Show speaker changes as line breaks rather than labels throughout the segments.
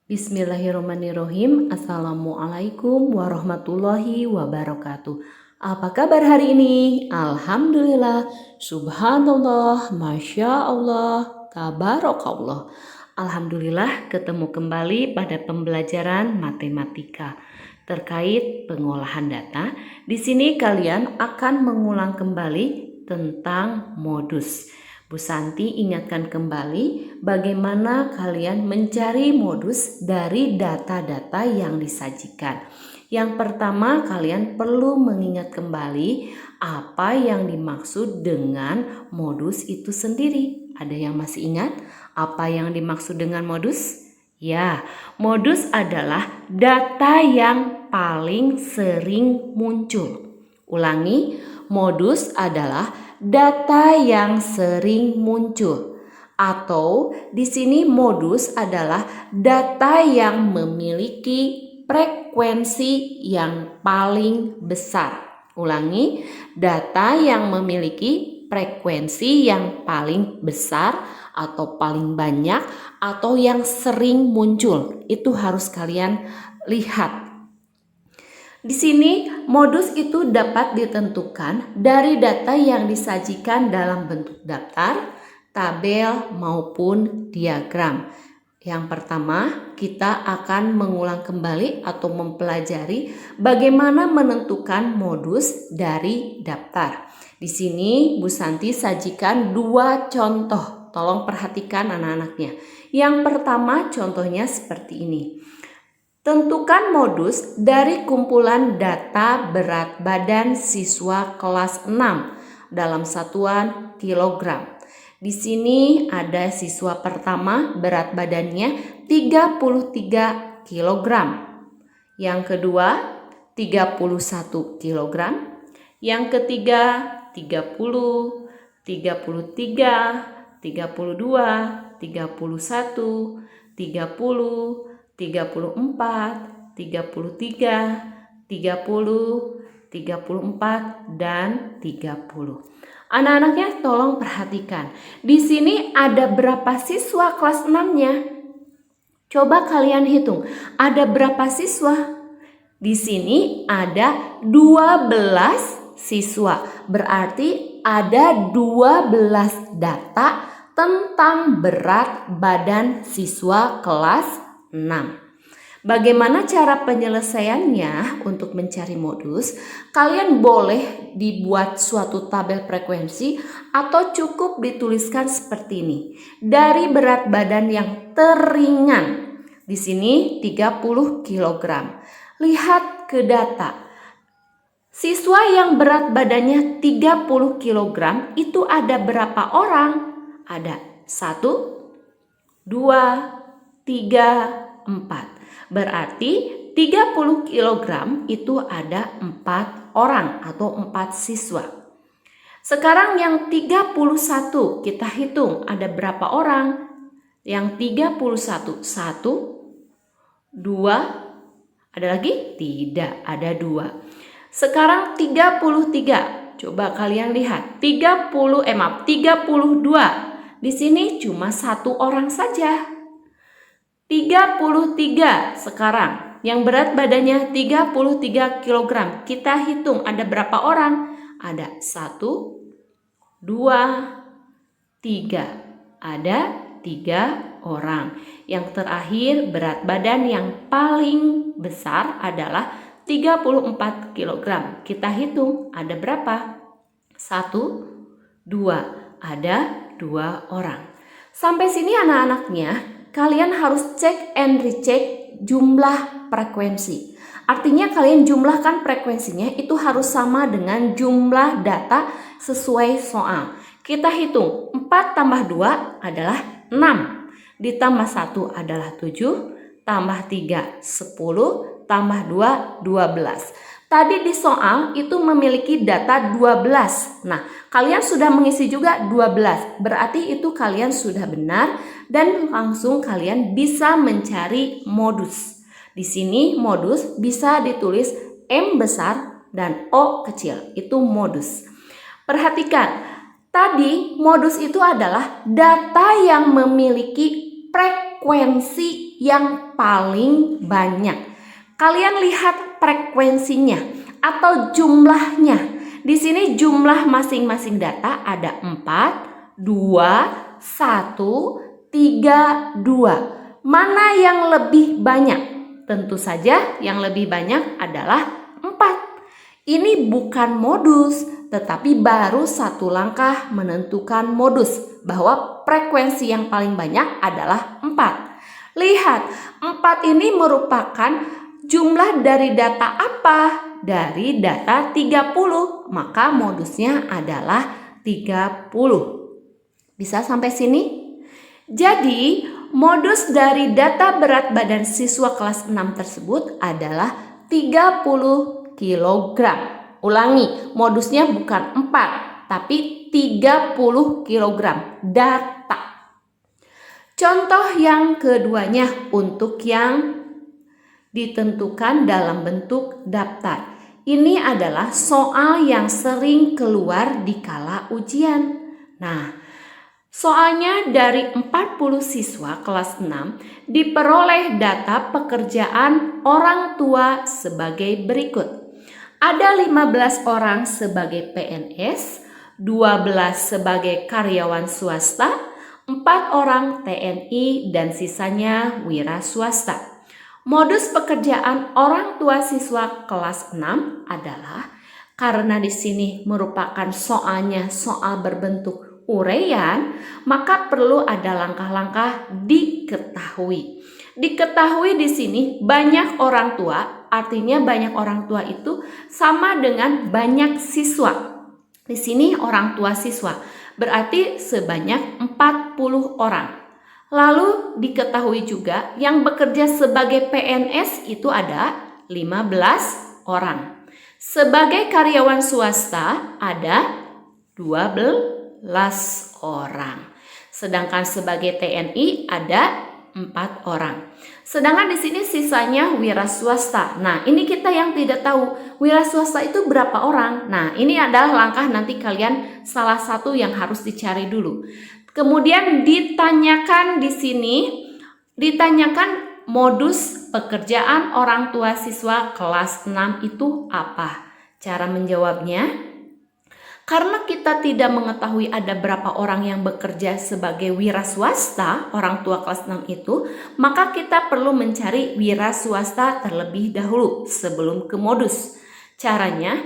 Bismillahirrahmanirrahim. Assalamualaikum warahmatullahi wabarakatuh. Apa kabar hari ini? Alhamdulillah, subhanallah, masya Allah, tabarakallah. Alhamdulillah ketemu kembali pada pembelajaran matematika terkait pengolahan data. Di sini kalian akan mengulang kembali tentang modus. Bu Santi ingatkan kembali bagaimana kalian mencari modus dari data-data yang disajikan. Yang pertama, kalian perlu mengingat kembali apa yang dimaksud dengan modus itu sendiri. Ada yang masih ingat apa yang dimaksud dengan modus? Ya, modus adalah data yang paling sering muncul. Ulangi, modus adalah data yang sering muncul, atau di sini modus adalah data yang memiliki frekuensi yang paling besar. Ulangi, data yang memiliki frekuensi yang paling besar atau paling banyak atau yang sering muncul. Itu harus kalian lihat. Di sini modus itu dapat ditentukan dari data yang disajikan dalam bentuk daftar, tabel maupun diagram. Yang pertama, kita akan mengulang kembali atau mempelajari bagaimana menentukan modus dari daftar. Di sini Bu Santi sajikan dua contoh. Tolong perhatikan anak-anaknya. Yang pertama contohnya seperti ini. Tentukan modus dari kumpulan data berat badan siswa kelas 6 dalam satuan kilogram. Di sini ada siswa pertama berat badannya 33 kg. Yang kedua 31 kg. Yang ketiga 30, 33, 32, 31, 30, 34, 33, 30, 34, dan 30. Anak-anaknya tolong perhatikan. Di sini ada berapa siswa kelas 6-nya? Coba kalian hitung. Ada berapa siswa? Di sini ada 12 siswa. Berarti ada 12 data tentang berat badan siswa kelas 6. Bagaimana cara penyelesaiannya untuk mencari modus? Kalian boleh dibuat suatu tabel frekuensi atau cukup dituliskan seperti ini. Dari berat badan yang teringan, di sini 30 kg. Lihat ke data. Siswa yang berat badannya 30 kg itu ada berapa orang? Ada 1, 2, 3, 4. Berarti 30 kg itu ada 4 orang atau 4 siswa. Sekarang yang 31 kita hitung ada berapa orang? Yang 31, 1, 2, ada lagi? Tidak, ada 2. Sekarang 33. Coba kalian lihat. 32. Di sini cuma 1 orang saja. 33 sekarang. Yang berat badannya 33 kg. Kita hitung ada berapa orang? Ada 1, 2, 3. Ada 3 orang. Yang terakhir berat badan yang paling besar adalah 34 kg. Kita hitung ada berapa? 1, 2. Ada 2 orang. Sampai sini anak-anaknya kalian harus cek and recheck jumlah frekuensi. Artinya kalian jumlahkan frekuensinya itu harus sama dengan jumlah data sesuai soal. Kita hitung 4 tambah 2 adalah 6. Ditambah 1 adalah 7. Tambah 3 10. Tambah 2 12. Tadi di soal itu memiliki data 12. Nah, kalian sudah mengisi juga 12. Berarti itu kalian sudah benar dan langsung kalian bisa mencari modus. Di sini modus bisa ditulis M besar dan O kecil. Itu modus. Perhatikan, tadi modus itu adalah data yang memiliki frekuensi yang paling banyak. Kalian lihat frekuensinya atau jumlahnya. Di sini jumlah masing-masing data ada 4, 2, 1, 3, 2. Mana yang lebih banyak? Tentu saja yang lebih banyak adalah 4. Ini bukan modus, tetapi baru satu langkah menentukan modus bahwa frekuensi yang paling banyak adalah 4. Lihat, 4 ini merupakan jumlah dari data apa? Dari data 30, maka modusnya adalah 30. Bisa sampai sini? Jadi, modus dari data berat badan siswa kelas 6 tersebut adalah 30 kilogram. Ulangi, modusnya bukan 4, tapi 30 kilogram data. Contoh yang keduanya untuk yang ditentukan dalam bentuk daftar. Ini adalah soal yang sering keluar di kala ujian. Nah, soalnya dari 40 siswa kelas 6 diperoleh data pekerjaan orang tua sebagai berikut. Ada 15 orang sebagai PNS, 12 sebagai karyawan swasta, 4 orang TNI dan sisanya wira swasta. Modus pekerjaan orang tua siswa kelas 6 adalah karena di sini merupakan soalnya soal berbentuk uraian, maka perlu ada langkah-langkah diketahui. Diketahui di sini banyak orang tua, artinya banyak orang tua itu sama dengan banyak siswa. Di sini orang tua siswa, berarti sebanyak 40 orang. Lalu diketahui juga yang bekerja sebagai PNS itu ada 15 orang. Sebagai karyawan swasta ada 12 orang. Sedangkan sebagai TNI ada 4 orang. Sedangkan di sini sisanya wira swasta. Nah, ini kita yang tidak tahu wira swasta itu berapa orang. Nah, ini adalah langkah nanti kalian salah satu yang harus dicari dulu. Kemudian ditanyakan di sini, ditanyakan modus pekerjaan orang tua siswa kelas 6 itu apa? Cara menjawabnya, karena kita tidak mengetahui ada berapa orang yang bekerja sebagai wira swasta, orang tua kelas 6 itu, maka kita perlu mencari wira swasta terlebih dahulu sebelum ke modus. Caranya,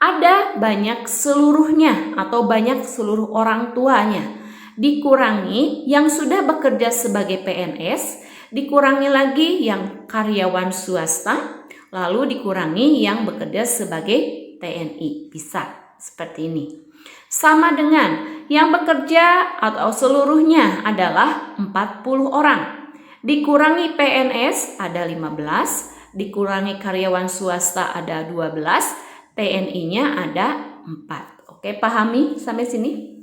ada banyak seluruhnya atau banyak seluruh orang tuanya. Dikurangi yang sudah bekerja sebagai PNS, dikurangi lagi yang karyawan swasta, lalu dikurangi yang bekerja sebagai TNI. Bisa seperti ini. Sama dengan yang bekerja atau seluruhnya adalah 40 orang. Dikurangi PNS ada 15, dikurangi karyawan swasta ada 12, TNI-nya ada 4. Oke, pahami sampai sini?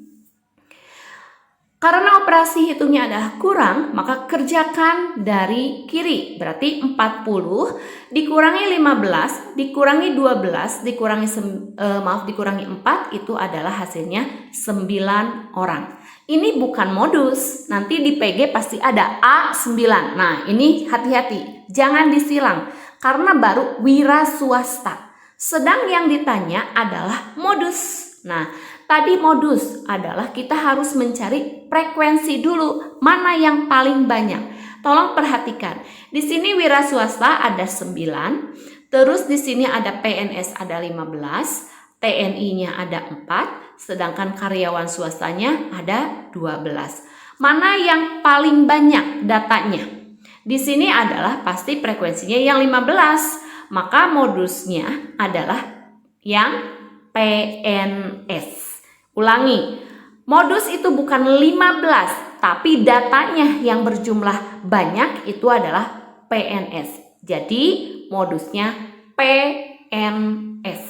Karena operasi hitungnya adalah kurang, maka kerjakan dari kiri. Berarti 40 dikurangi 15, dikurangi 12, dikurangi 4 itu adalah hasilnya 9 orang. Ini bukan modus. Nanti di PG pasti ada A9. Nah, ini hati-hati. Jangan disilang karena baru wira swasta. Sedang yang ditanya adalah modus. Nah, tadi modus adalah kita harus mencari frekuensi dulu, mana yang paling banyak. Tolong perhatikan. Di sini wira swasta ada 9, terus di sini ada PNS ada 15, TNI-nya ada 4, sedangkan karyawan swastanya ada 12. Mana yang paling banyak datanya? Di sini adalah pasti frekuensinya yang 15, maka modusnya adalah yang PNS. Ulangi, modus itu bukan 15, tapi datanya yang berjumlah banyak itu adalah PNS. Jadi modusnya PNS.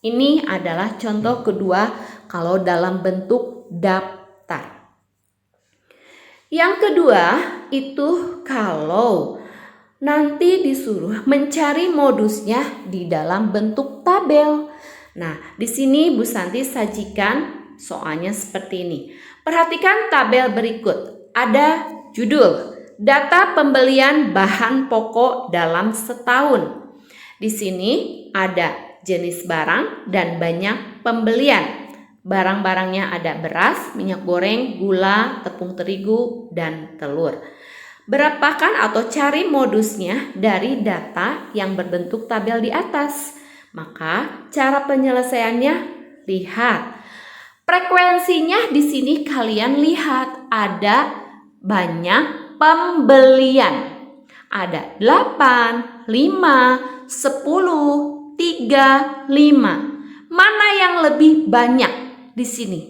Ini adalah contoh kedua kalau dalam bentuk daftar. Yang kedua itu kalau nanti disuruh mencari modusnya di dalam bentuk tabel. Nah, di sini Bu Santi sajikan soalnya seperti ini. Perhatikan tabel berikut. Ada Judul: Data pembelian bahan pokok dalam setahun. Di sini ada jenis barang dan banyak pembelian. Barang-barangnya ada beras, minyak goreng, gula, tepung terigu, dan telur. Berapakah atau cari modusnya dari data yang berbentuk tabel di atas. Maka cara penyelesaiannya, lihat. Frekuensinya di sini kalian lihat ada banyak pembelian. Ada 8, 5, 10, 3, 5. Mana yang lebih banyak di sini?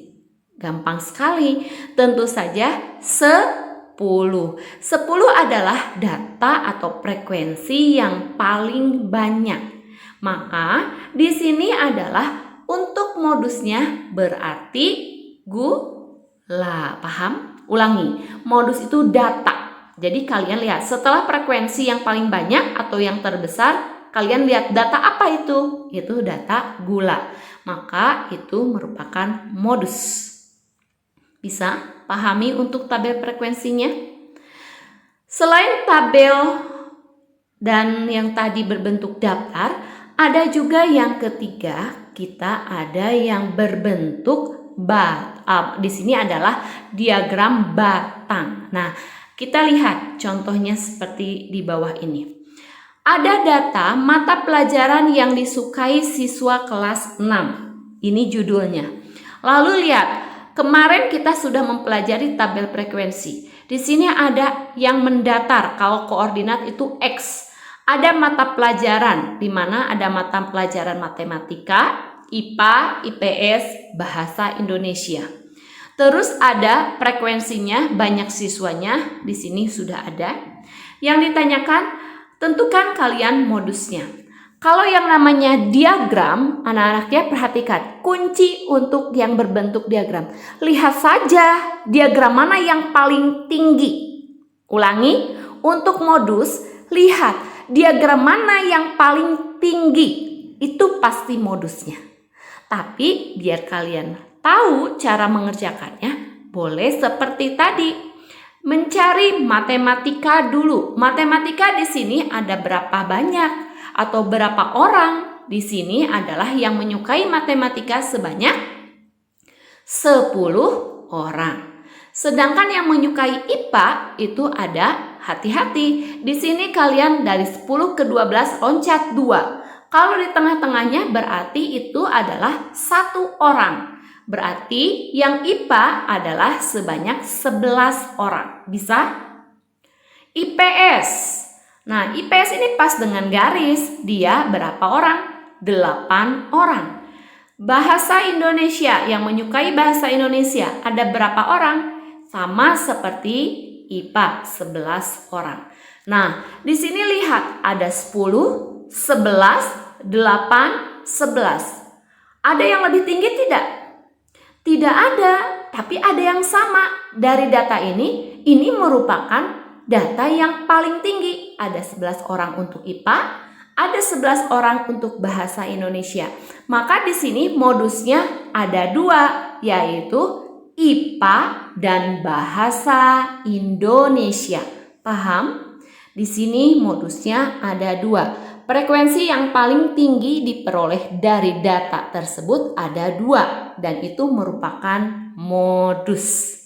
Gampang sekali. Tentu saja 10. 10 adalah data atau frekuensi yang paling banyak. Maka di sini adalah untuk modusnya berarti gula. Paham? Ulangi. Modus itu data. Jadi kalian lihat setelah frekuensi yang paling banyak atau yang terbesar, kalian lihat data apa itu? Itu data gula. Maka itu merupakan modus. Bisa pahami untuk tabel frekuensinya? Selain tabel dan yang tadi berbentuk daftar, ada juga yang ketiga, kita ada yang berbentuk di sini adalah diagram batang. Nah, kita lihat contohnya seperti di bawah ini. Ada data mata pelajaran yang disukai siswa kelas 6. Ini judulnya. Lalu lihat, kemarin kita sudah mempelajari tabel frekuensi. Di sini ada yang mendatar, kalau koordinat itu X. Ada mata pelajaran, di mana ada mata pelajaran matematika, IPA, IPS, bahasa Indonesia. Terus ada frekuensinya, banyak siswanya, di sini sudah ada. Yang ditanyakan, tentukan kalian modusnya. Kalau yang namanya diagram, anak-anaknya perhatikan, kunci untuk yang berbentuk diagram. Lihat saja diagram mana yang paling tinggi. Ulangi, untuk modus, lihat diagram mana yang paling tinggi. Itu pasti modusnya. Tapi biar kalian tahu cara mengerjakannya, boleh seperti tadi. Mencari matematika dulu. Matematika di sini ada berapa banyak atau berapa orang? Di sini adalah yang menyukai matematika sebanyak 10 orang. Sedangkan yang menyukai IPA itu ada, hati-hati. Di sini kalian dari 10 ke 12 loncat 2. Kalau di tengah-tengahnya berarti itu adalah 1 orang. Berarti yang IPA adalah sebanyak 11 orang. Bisa? IPS. Nah, IPS ini pas dengan garis. Dia berapa orang? 8 orang. Bahasa Indonesia, yang menyukai bahasa Indonesia, ada berapa orang? Sama seperti IPA, 11 orang. Nah, di sini lihat ada 10, 11, 8, 11. Ada yang lebih tinggi tidak? Tidak ada, tapi ada yang sama. Dari data ini merupakan data yang paling tinggi. Ada 11 orang untuk IPA, ada 11 orang untuk bahasa Indonesia. Maka di sini modusnya ada 2, yaitu IPA dan bahasa Indonesia. Paham? Di sini modusnya ada 2. Frekuensi yang paling tinggi diperoleh dari data tersebut ada 2, dan itu merupakan modus.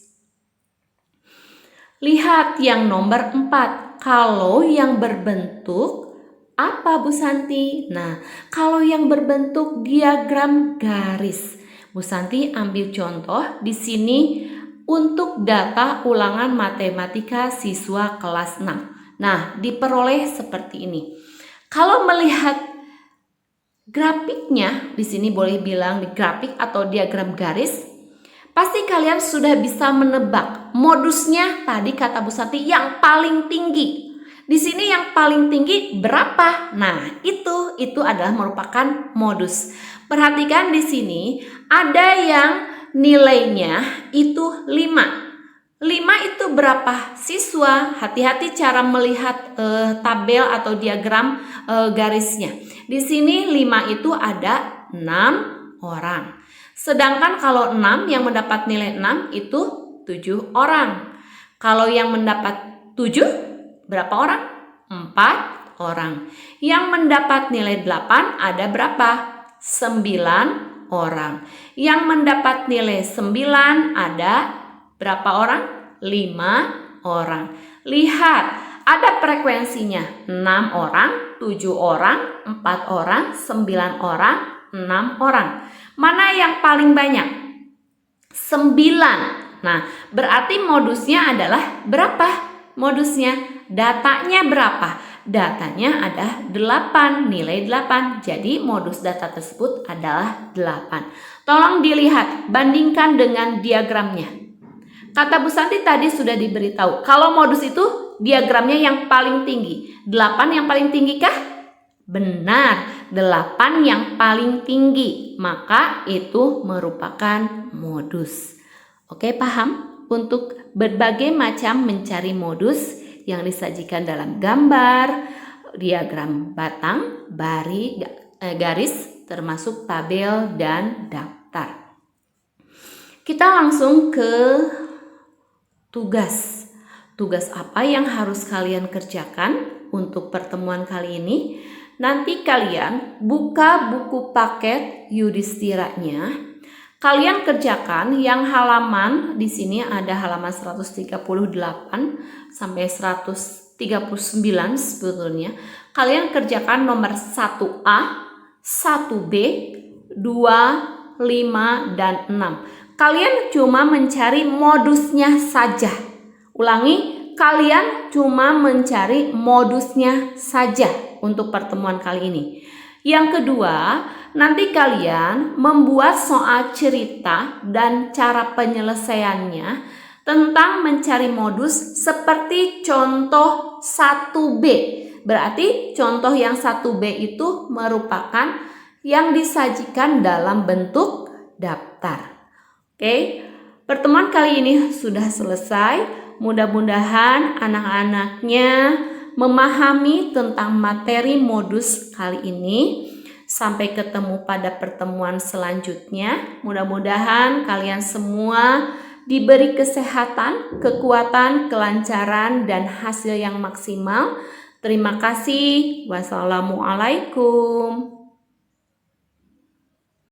Lihat yang nomor 4. Kalau yang berbentuk apa, Bu Santi? Nah, kalau yang berbentuk diagram garis. Bu Santi ambil contoh di sini untuk data ulangan matematika siswa kelas 6. Nah, diperoleh seperti ini. Kalau melihat grafiknya, di sini boleh bilang di grafik atau diagram garis, pasti kalian sudah bisa menebak modusnya. Tadi kata Bu Santi yang paling tinggi. Di sini yang paling tinggi berapa? Nah, itu adalah merupakan modus. Perhatikan di sini ada yang nilainya itu 5. 5 itu berapa siswa? Hati-hati cara melihat tabel atau diagram garisnya. Di sini 5 itu ada 6 orang. Sedangkan kalau 6 yang mendapat nilai 6 itu 7 orang. Kalau yang mendapat 7, berapa orang? 4 orang. Yang mendapat nilai 8 ada berapa? 9 orang. Yang mendapat nilai 9 ada berapa orang? 5 orang. Lihat, ada frekuensinya 6 orang, 7 orang, 4 orang, 9 orang, 6 orang. Mana yang paling banyak? 9. Nah, berarti modusnya adalah berapa? Modusnya, datanya berapa? Datanya ada 8, nilai 8. Jadi modus data tersebut adalah 8. Tolong dilihat, bandingkan dengan diagramnya. Kata Bu Santi tadi sudah diberitahu, kalau modus itu diagramnya yang paling tinggi. 8 yang paling tinggi kah? Benar, 8 yang paling tinggi. Maka itu merupakan modus. Oke, paham? Untuk berbagai macam mencari modus yang disajikan dalam gambar, diagram batang, garis, termasuk tabel dan daftar. Kita langsung ke tugas. Tugas apa yang harus kalian kerjakan untuk pertemuan kali ini? Nanti kalian buka buku paket Yudhisthiranya. Kalian kerjakan yang halaman di sini ada halaman 138 sampai 139 sebetulnya. Kalian kerjakan nomor 1A, 1B, 2, 5, dan 6. Kalian cuma mencari modusnya saja. Ulangi, kalian cuma mencari modusnya saja untuk pertemuan kali ini. Yang kedua, nanti kalian membuat soal cerita dan cara penyelesaiannya tentang mencari modus seperti contoh 1B. Berarti contoh yang 1B itu merupakan yang disajikan dalam bentuk daftar. Oke, pertemuan kali ini sudah selesai. Mudah-mudahan anak-anaknya memahami tentang materi modus kali ini. Sampai ketemu pada pertemuan selanjutnya. Mudah-mudahan kalian semua diberi kesehatan, kekuatan, kelancaran, dan hasil yang maksimal. Terima kasih. Wassalamualaikum.